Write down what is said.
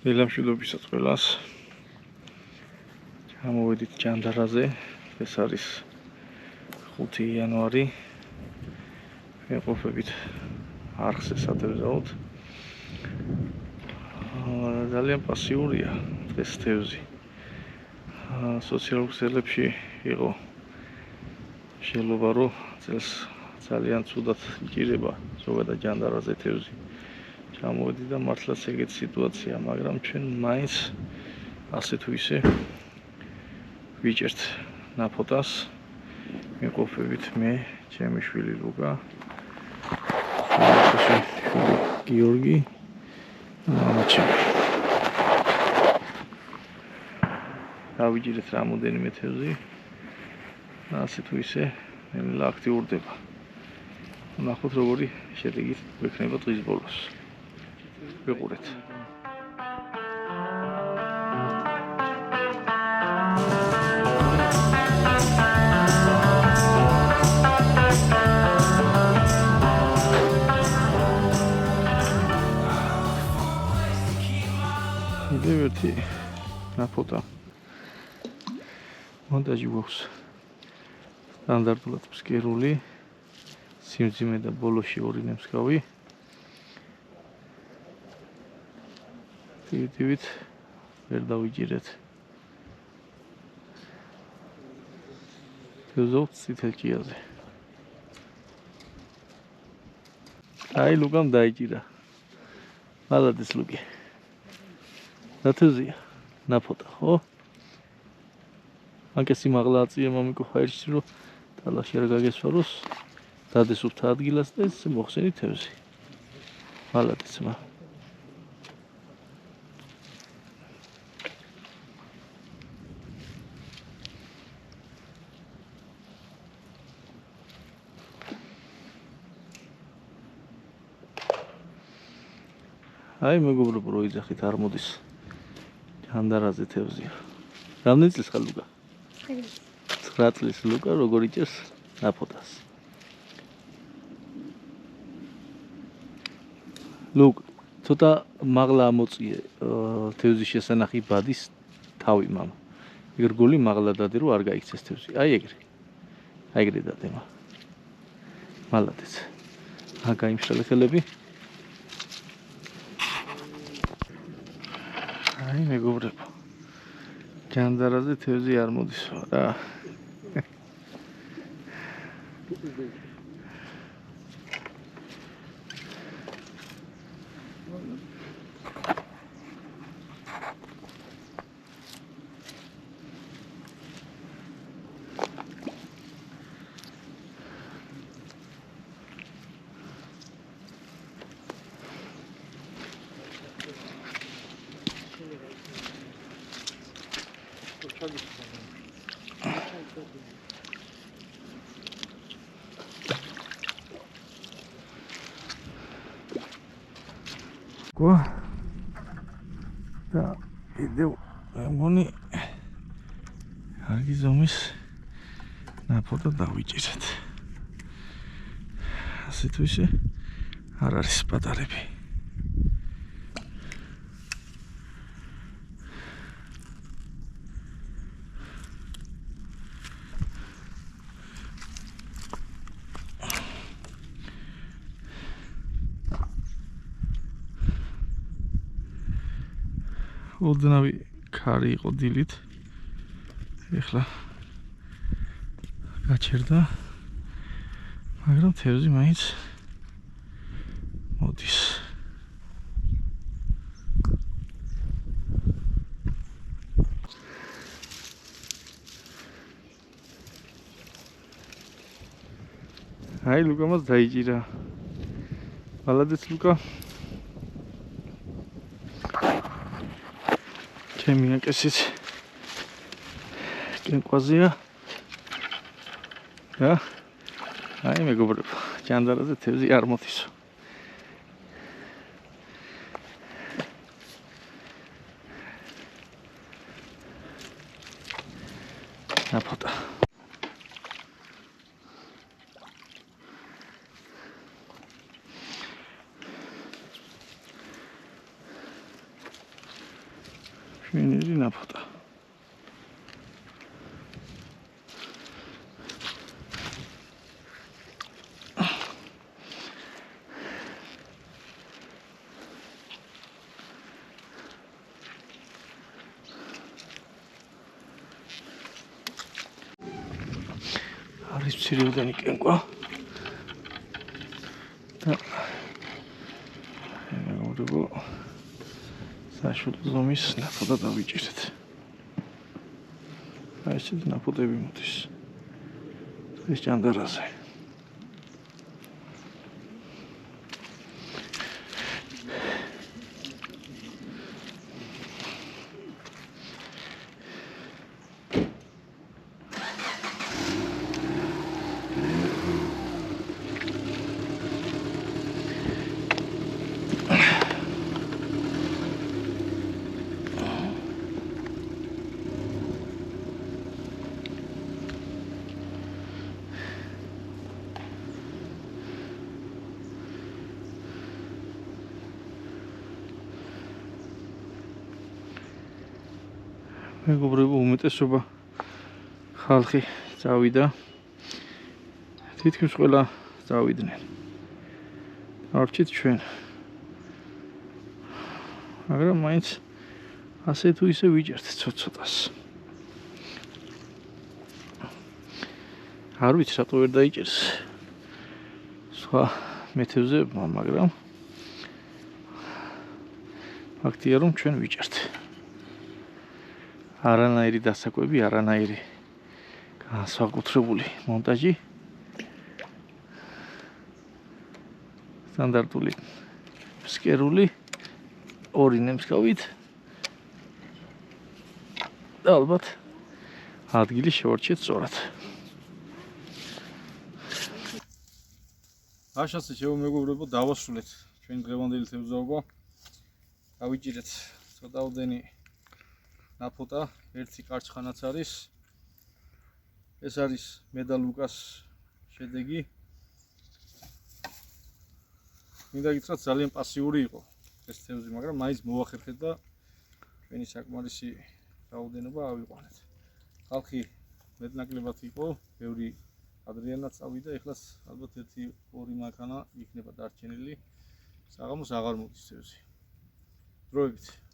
ველამშვიდობისას ყველას. ჩამოვედით ჯანდარაზე. ეს არის 5 იანვარი. ვეყოფებით არხზე სათევზაოდ. ძალიან პასიურია ეს თევზი. სოციალურ ქსელებში იყო შეიძლება რომ წელს ძალიან ცუდად იჭირება ზოგადად ჯანდარაზე თევზი. ჩამოვედი და მართლაც ეგეთი სიტუაცია, მაგრამ ჩვენ მაინც ასე თუ ისე ვიჭერთ ნაფოტას. ვიყოფებით მე, ჩემი შვილი ლუკა, გიორგი, მამაჩემი. დავიჭირეთ რამოდენიმე თევზი. ასე თუ ისე ნელა აქტიურდება. ნახოთ როგორი შედეგი გვექნება დღის ბოლოს. ვიყურეთ. კიდევ ერთი ნაფოტა. მონტაჟი გვაქვს სტანდარტულად ფსკერული, სიმძიმე და ბოლოში 2 ნემსგავი. ტივით ვერ დავიჭირეთ. თევზოვთ წითელ ჭიაზე. აი ლუკამ დაიჭირა. მალადეს ლუკი. ნათევზია, ნაფოტა, ხო? ანკე სიმაღლა აწია მამიკო ხაერში რომ ტალაში არ გაგესვაროს. დადესვებთ ადგილას და ეს მოხსენით თევზი. მალადეს მა. აი მეგობრებო რო იძახით არ მოდის ჯანდარაზე თევზია. რამდენი წლის ხარ ლუკა? 9 წლის ლუკა როგორ იჭერს ნაფოტას. ლუკ, ცოტა მაღლა ამოწიე თევზის შესანახი ბადის თავი მამა. ეგ რგოლი მაღლა დადე რომ არ გაიქცეს თევზი. აი ეგრე. აი ეგრე დადე მა. მალადეს. გაიმშრალე ხელები. აი მეგობრებო. ჯანდარაზე თევზი არ მოდის რა. Go. Da ideu მგონი კარგი ზომის ნაფოტა დავიჭირეთ. ასე თუ ისე არ არის პატარები. ოდნავი ქარი იყო დილით. ეხლა გაჩერდა. მაგრამ თევზი მაინც მოდის. აი ლუკამაც დაიჭირა. მალადეს ლუკა. ჩემი აკესიც კენკვაზია. და აი მეგობრებო, ჯანდარაზე თევზი არ მოთისო. ნაფოტა. შვენილი ნაფოტა. არის მცირეოდენი კენკვა და მეგობრებო საშუალო ზომის ნაფოტა დავიჭირეთ. აი ესეთი ნაფოტები მოდის ეს ჭანდარაზე. მეგობრებო, უმეტესობა ხალხი წავიდა. თითქმის ყველა წავიდნენ. არჩით ჩვენ. მაგრამ მაინც ასე თუ ისე ვიჭერთ ცოტ-ცოტას. არ ვიცი რატო ვერ დაიჭერს სხვა მეთევზეებმა, მაგრამ ფაქტია რომ ჩვენ ვიჭერთ. არანაირი დასაკვები, არანაირი განსაკუთრებული მონტაჟი. სტანდარტული ფსკერული ორი ნემსქავით და ალბათ ადგილი შევარჩიეთ სწორად. აშასე მეგობრებო, დავასრულეთ ჩვენ დღევანდელი თევზაობა. გავიჭირეთ ცოტაოდენი ნაფოტა, ერთი კარჩხანაც არის. ეს არის მე და ლუკას შედეგი. მინდა გითხრათ, ძალიან პასიური იყო ეს თევზი, მაგრამ მაინც მოვახერხეთ და ჩვენი საკმარისი რაოდენობა ავიყვანეთ. ხალხი მეტნაკლებად იყო, ბევრი ადრიანად წავიდა, ეხლაც ალბათ 1-2 მანქანა იქნება დარჩენილი. საღამოს აღარ მოდის თევზი. დროებით.